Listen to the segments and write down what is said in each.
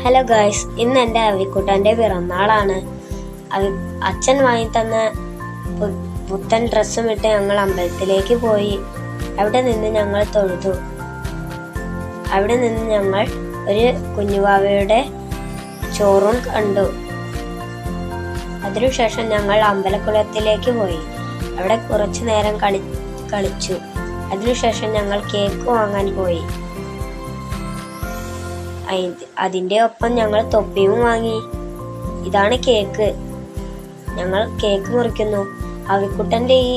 Hello guys, ഇന്ന് എൻ്റെ അവിക്കുട്ടൻ്റെ പിറന്നാളാണ്. അച്ഛൻ വാങ്ങി തന്ന പുത്തൻ ഡ്രസ്സും ഇട്ട് ഞങ്ങൾ അമ്പലത്തിലേക്ക് പോയി. അവിടെ നിന്ന് ഞങ്ങൾ തൊഴുതു. അവിടെ നിന്ന് ഞങ്ങൾ ഒരു കുഞ്ഞുവാവയുടെ ചോറും കണ്ടു. അതിനുശേഷം ഞങ്ങൾ അമ്പലക്കുളത്തിലേക്ക് പോയി. അവിടെ കുറച്ചു നേരം കളിച്ചു. അതിനുശേഷം ഞങ്ങൾ കേക്ക് വാങ്ങാൻ പോയി. അതിൻ്റെ ഒപ്പം ഞങ്ങൾ തൊപ്പിയും വാങ്ങി. ഇതാണ് കേക്ക്. ഞങ്ങൾ കേക്ക് മുറിക്കുന്നു. അവിക്കുട്ടൻ്റെ ഈ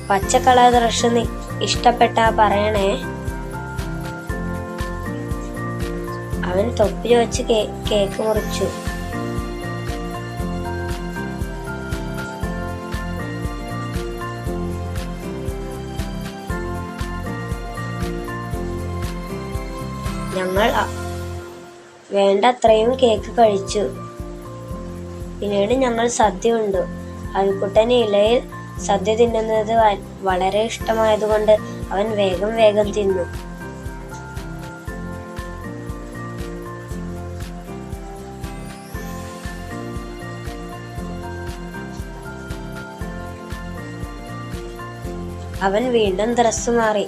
പച്ച കളർ ഡ്രസ് ഇഷ്ടപ്പെട്ടാ പറയണേ. അവൻ തൊപ്പി വെച്ച് കേക്ക് മുറിച്ചു. ഞങ്ങൾ വേണ്ടത്രയും കേക്ക് കഴിച്ചു. പിന്നീട് ഞങ്ങൾ സദ്യ ഉണ്ടു. അവിക്കുട്ടന് ഇലയിൽ സദ്യ തിന്നുന്നത് വളരെ ഇഷ്ടമായതുകൊണ്ട് അവൻ വേഗം വേഗം തിന്നു. അവൻ വീണ്ടും ഡ്രസ്സ് മാറി.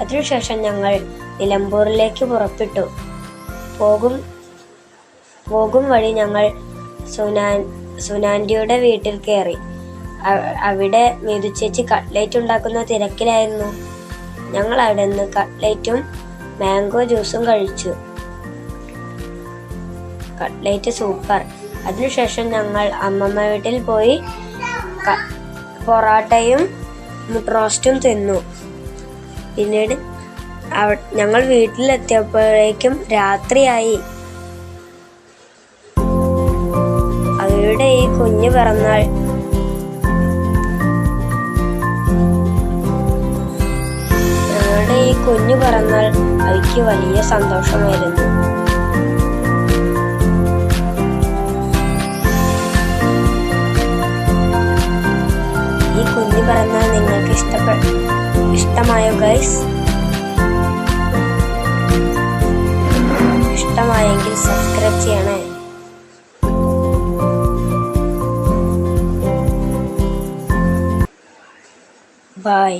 അതിനുശേഷം ഞങ്ങൾ നിലമ്പൂരിലേക്ക് പുറപ്പെട്ടു. പോകും വഴി ഞങ്ങൾ സുനാൻറ്റിയുടെ വീട്ടിൽ കയറി. അവിടെ മേതുച്ചേച്ചി കട്ട്ലേറ്റ് ഉണ്ടാക്കുന്ന തിരക്കിലായിരുന്നു. ഞങ്ങൾ അവിടെ നിന്ന് കട്ട്ലേറ്റും മാംഗോ ജ്യൂസും കഴിച്ചു. Cutlet super. അതിനുശേഷം ഞങ്ങൾ അമ്മമ്മ വീട്ടിൽ പോയി പൊറാട്ടയും മുട്ട റോസ്റ്റും തിന്നു. പിന്നീട് ഞങ്ങൾ വീട്ടിലെത്തിയപ്പോഴേക്കും രാത്രിയായി. അവരുടെ ഈ കുഞ്ഞു പിറന്നാൾ അവയ്ക്ക് വലിയ സന്തോഷമായിരുന്നു. ഈ കുഞ്ഞു പിറന്നാൾ നിങ്ങൾക്ക് ഇഷ്ടമായോ ഗൈസ്? ഇഷ്ടമായെങ്കിൽ സബ്സ്ക്രൈബ് ചെയ്യണേ. ബൈ.